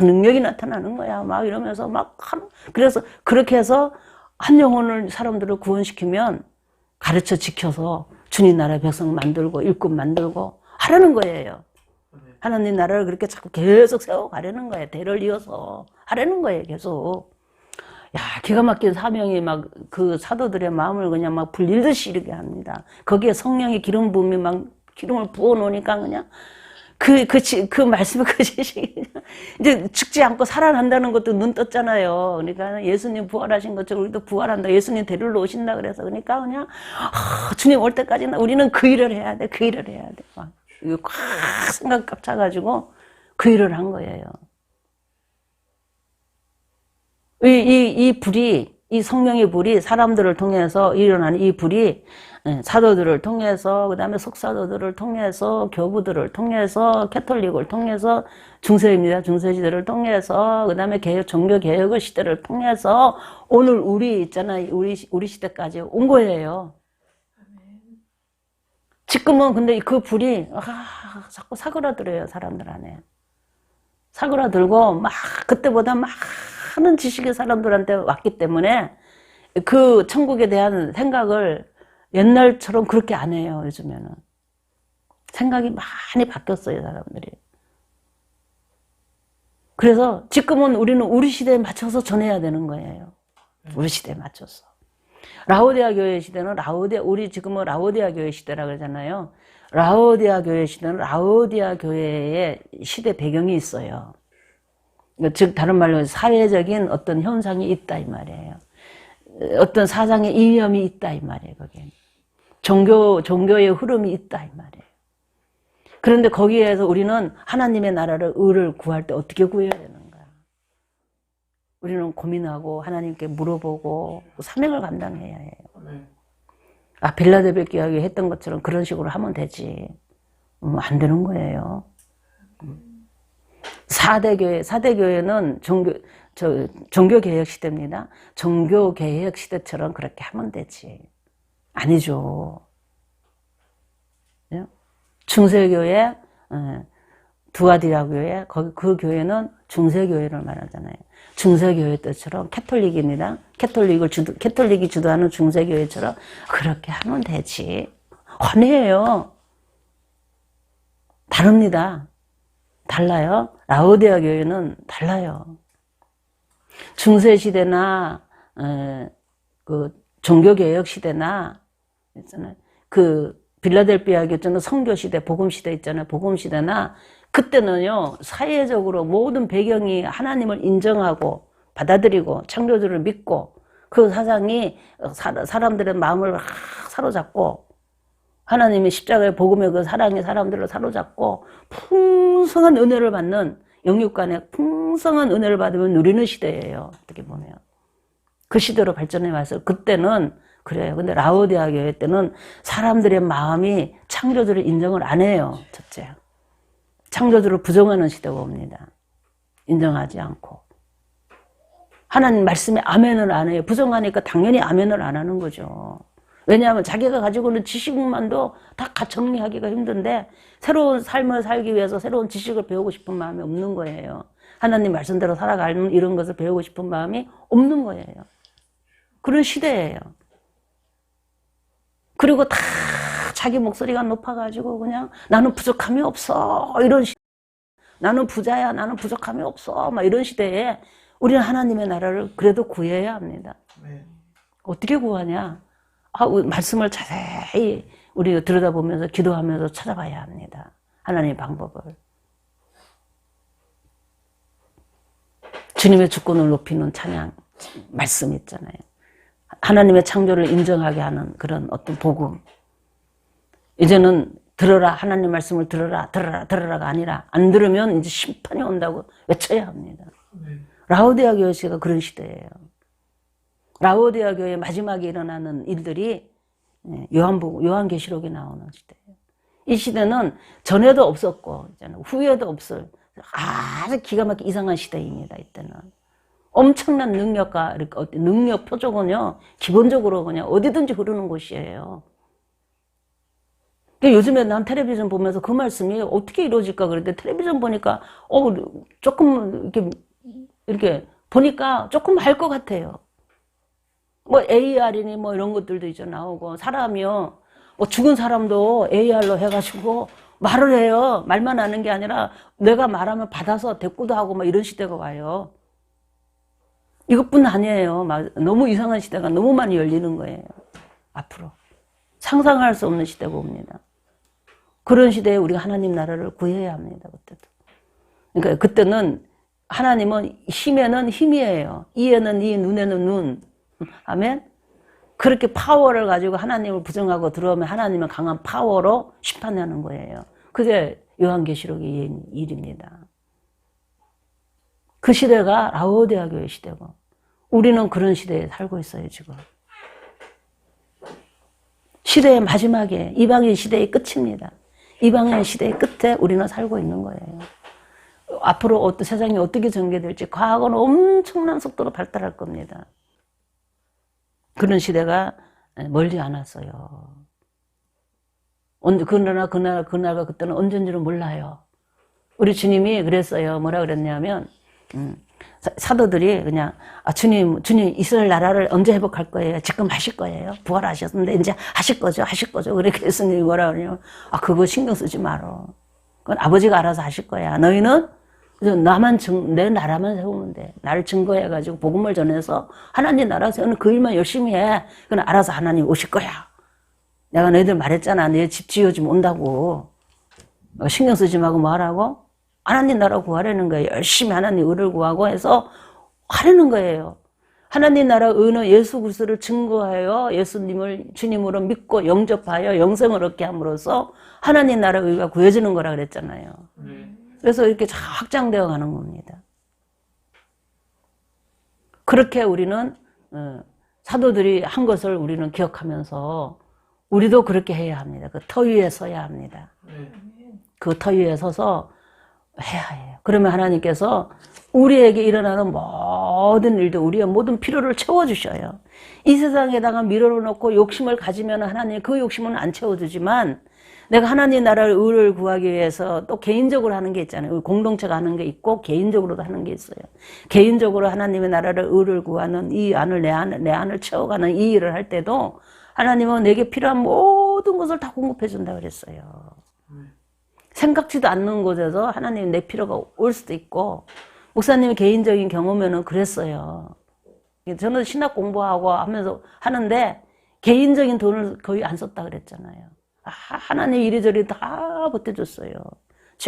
능력이 나타나는 거야. 막 이러면서 그래서 그렇게 해서 한 영혼을 사람들을 구원시키면 가르쳐 지켜서 주님 나라의 백성 만들고 일꾼 만들고 하라는 거예요. 하나님 나라를 그렇게 자꾸 계속 세워가려는 거예요. 대를 이어서 하려는 거예요. 계속. 야, 기가 막힌 사명이 막 그 사도들의 마음을 그냥 막 불리듯이 이렇게 합니다. 거기에 성령의 기름 부음이 막 기름을 부어 놓으니까 그냥 그 말씀의 그 지식이 이제 죽지 않고 살아난다는 것도 눈 떴잖아요. 그러니까 예수님 부활하신 것처럼 우리도 부활한다. 예수님 데리러 오신다 그래서 그러니까 그냥 주님 올 때까지는 우리는 그 일을 해야 돼. 그 일을 해야 돼. 막 이거 꽉 생각 깝차가지고 그 일을 한 거예요. 이 불이, 이 성령의 불이 사람들을 통해서 일어나는 이 불이 사도들을 통해서, 그 다음에 속사도들을 통해서, 교부들을 통해서, 캐톨릭을 통해서, 중세입니다. 중세시대를 통해서, 그 다음에 종교개혁의 시대를 통해서, 오늘 우리 있잖아요. 우리 시대까지 온 거예요. 지금은 근데 그 불이, 자꾸 사그라들어요. 사람들 안에. 사그라들고, 그때보다 많은 지식의 사람들한테 왔기 때문에, 그 천국에 대한 생각을 옛날처럼 그렇게 안 해요, 요즘에는. 생각이 많이 바뀌었어요, 사람들이. 그래서 지금은 우리는 우리 시대에 맞춰서 전해야 되는 거예요. 우리 시대에 맞춰서. 라오디아 교회 시대는 우리 지금은 라오디아 교회 시대라 그러잖아요. 라오디아 교회 시대는 라오디아 교회의 시대 배경이 있어요. 즉, 다른 말로 사회적인 어떤 현상이 있다, 이 말이에요. 어떤 사상의 이념이 있다, 이 말이에요, 거기에. 종교의 흐름이 있다, 이 말이에요. 그런데 거기에서 우리는 하나님의 나라를, 의를 구할 때 어떻게 구해야 되는가? 우리는 고민하고, 하나님께 물어보고, 사명을 감당해야 해요. 빌라델비아 교회가 했던 것처럼 그런 식으로 하면 되지. 안 되는 거예요. 4대 교회는 종교개혁 시대입니다. 종교개혁 시대처럼 그렇게 하면 되지. 아니죠. 중세교회, 두아디라 교회, 그 교회는 중세교회를 말하잖아요. 중세교회 때처럼 캐톨릭입니다. 캐톨릭이 주도하는 중세교회처럼 그렇게 하면 되지. 아니에요. 다릅니다. 달라요. 라오디아 교회는 달라요. 중세시대나, 그, 종교개혁 시대나, 있잖아요. 그, 빌라델비아 교회는 성교시대, 복음시대 있잖아요. 복음시대나, 그때는요, 사회적으로 모든 배경이 하나님을 인정하고, 받아들이고, 창조주를 믿고, 그 사상이 사람들의 마음을 사로잡고, 하나님의 십자가의 복음의 그 사랑이 사람들을 사로잡고 풍성한 은혜를 받는 영육 간에 풍성한 은혜를 받으면 누리는 시대예요. 어떻게 보면. 그 시대로 발전해 왔어요. 그때는 그래요. 근데 라오디아 교회 때는 사람들의 마음이 창조주를 인정을 안 해요. 첫째. 창조주를 부정하는 시대가 옵니다. 인정하지 않고. 하나님 말씀에 아멘을 안 해요. 부정하니까 당연히 아멘을 안 하는 거죠. 왜냐하면 자기가 가지고 있는 지식만도 다 정리하기가 힘든데 새로운 삶을 살기 위해서 새로운 지식을 배우고 싶은 마음이 없는 거예요. 하나님 말씀대로 살아가는 이런 것을 배우고 싶은 마음이 없는 거예요. 그런 시대예요. 그리고 다 자기 목소리가 높아가지고 그냥 나는 부족함이 없어 이런 시대. 나는 부자야 나는 부족함이 없어 막 이런 시대에 우리는 하나님의 나라를 그래도 구해야 합니다. 네. 어떻게 구하냐? 말씀을 자세히 우리가 들여다보면서 기도하면서 찾아봐야 합니다. 하나님의 방법을. 주님의 주권을 높이는 찬양 말씀 있잖아요. 하나님의 창조를 인정하게 하는 그런 어떤 복음. 이제는 들어라 하나님 말씀을 들어라가 아니라 안 들으면 이제 심판이 온다고 외쳐야 합니다. 네. 라오디아 교회가 그런 시대예요. 라오디아 교회 마지막에 일어나는 일들이 요한계시록에 나오는 시대예요. 이 시대는 전에도 없었고 후에도 없을 아주 기가 막히게 이상한 시대입니다. 이때는 엄청난 능력과 능력 표적은요 기본적으로 그냥 어디든지 흐르는 곳이에요. 요즘에 난 텔레비전 보면서 그 말씀이 어떻게 이루어질까 그랬는데 텔레비전 보니까 조금 이렇게 보니까 조금 알 것 같아요. 뭐 AR이니 뭐 이런 것들도 이제 나오고 사람이요 뭐 죽은 사람도 AR로 해가지고 말을 해요. 말만 하는 게 아니라 내가 말하면 받아서 대꾸도 하고 막 이런 시대가 와요. 이것뿐 아니에요. 너무 이상한 시대가 너무 많이 열리는 거예요. 앞으로 상상할 수 없는 시대가 옵니다. 그런 시대에 우리가 하나님 나라를 구해야 합니다. 그때도. 그러니까 그때는 하나님은 힘에는 힘이에요. 이에는 이, 눈에는 눈. 아멘. 그렇게 파워를 가지고 하나님을 부정하고 들어오면 하나님은 강한 파워로 심판하는 거예요. 그게 요한계시록의 일입니다. 그 시대가 라오디아 교회 시대고 우리는 그런 시대에 살고 있어요. 지금. 시대의 마지막에 이방인 시대의 끝입니다. 이방인 시대의 끝에 우리는 살고 있는 거예요. 앞으로 세상이 어떻게 전개될지 과거는 엄청난 속도로 발달할 겁니다. 그런 시대가 멀지 않았어요. 그날과 그때는 언젠지는 몰라요. 우리 주님이 그랬어요. 뭐라 그랬냐면 사도들이 그냥 주님 이스라엘 나라를 언제 회복할 거예요? 지금 하실 거예요? 부활하셨는데 이제 하실 거죠. 그렇게 예수님이 뭐라 그러냐면 그거 신경 쓰지 마라. 그건 아버지가 알아서 하실 거야. 너희는 내 나라만 세우면 돼. 나를 증거해가지고 복음을 전해서 하나님 나라 세우는 그 일만 열심히 해. 그건 알아서 하나님 오실 거야. 내가 너희들 말했잖아. 내 집 지어주면 온다고. 신경 쓰지 말고 뭐 하라고? 하나님 나라 구하려는 거예요. 열심히 하나님 의를 구하고 해서 하려는 거예요. 하나님 나라 의는 예수 그리스도를 증거하여 예수님을 주님으로 믿고 영접하여 영생을 얻게 함으로써 하나님 나라 의가 구해지는 거라 그랬잖아요. 그래서 이렇게 확장되어 가는 겁니다. 그렇게 우리는 사도들이 한 것을 우리는 기억하면서 우리도 그렇게 해야 합니다. 그 터 위에 서야 합니다. 그 터 위에 서서 해야 해요. 그러면 하나님께서 우리에게 일어나는 모든 일도 우리의 모든 필요를 채워주셔요. 이 세상에다가 밀어놓고 욕심을 가지면 하나님 그 욕심은 안 채워주지만 내가 하나님 나라를 의를 구하기 위해서 또 개인적으로 하는 게 있잖아요. 공동체가 하는 게 있고 개인적으로도 하는 게 있어요. 개인적으로 하나님의 나라를 의를 구하는 이 안을 내 안을 채워가는 이 일을 할 때도 하나님은 내게 필요한 모든 것을 다 공급해 준다 그랬어요. 생각지도 않는 곳에서 하나님 내 필요가 올 수도 있고 목사님 개인적인 경험에는 그랬어요. 저는 신학 공부하고 하면서 하는데 개인적인 돈을 거의 안 썼다 그랬잖아요. 하나님 이리저리 다 보태줬어요.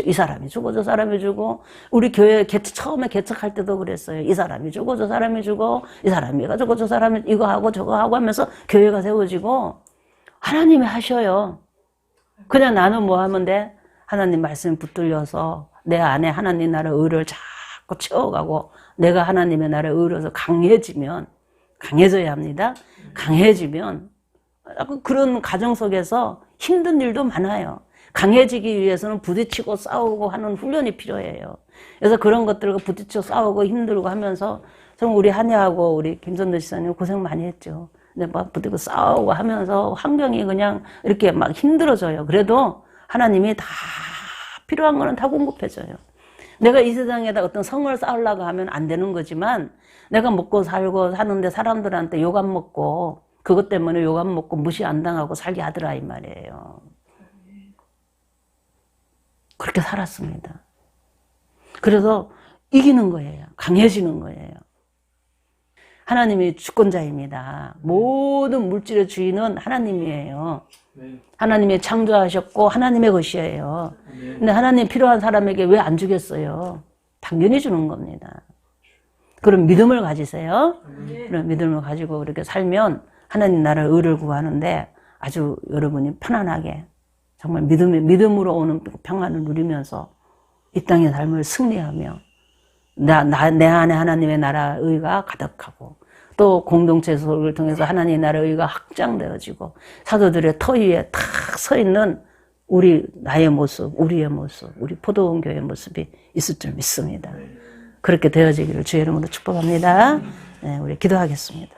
이 사람이 주고 저 사람이 주고 우리 교회 처음에 개척할 때도 그랬어요. 이 사람이 주고 저 사람이 주고 이 사람이 가지고 저 사람이 이거 하고 저거 하고 하면서 교회가 세워지고 하나님이 하셔요. 그냥 나는 뭐 하면 돼? 하나님 말씀에 붙들려서 내 안에 하나님 나라 의를 자꾸 채워가고 내가 하나님의 나라 의로서 강해져야 합니다. 강해지면 그런 가정 속에서 힘든 일도 많아요. 강해지기 위해서는 부딪히고 싸우고 하는 훈련이 필요해요. 그래서 그런 것들과 부딪혀 싸우고 힘들고 하면서 좀 우리 한야하고 우리 김선도 지사님 고생 많이 했죠. 근데 막 부딪히고 싸우고 하면서 환경이 그냥 이렇게 막 힘들어져요. 그래도 하나님이 다 필요한 거는 다 공급해줘요. 내가 이 세상에다 어떤 성을 쌓으려고 하면 안 되는 거지만 내가 먹고 살고 사는데 사람들한테 욕 안 먹고 그것 때문에 욕 안 먹고 무시 안 당하고 살게 하더라 이 말이에요. 그렇게 살았습니다. 그래서 이기는 거예요. 강해지는 거예요. 하나님이 주권자입니다. 모든 물질의 주인은 하나님이에요. 하나님이 창조하셨고 하나님의 것이에요. 근데 하나님 필요한 사람에게 왜 안 주겠어요? 당연히 주는 겁니다. 그런 믿음을 가지세요. 그런 믿음을 가지고 그렇게 살면 하나님 나라의 의를 구하는데 아주 여러분이 편안하게 정말 믿음으로 오는 평안을 누리면서 이 땅의 삶을 승리하며 내 안에 하나님의 나라 의가 가득하고 또 공동체 속을 통해서 하나님의 나라 의가 확장되어지고 사도들의 터 위에 탁 서 있는 나의 모습, 우리의 모습, 우리 포도원 교회의 모습이 있을 줄 믿습니다. 그렇게 되어지기를 주의 이름으로 축복합니다. 네, 우리 기도하겠습니다.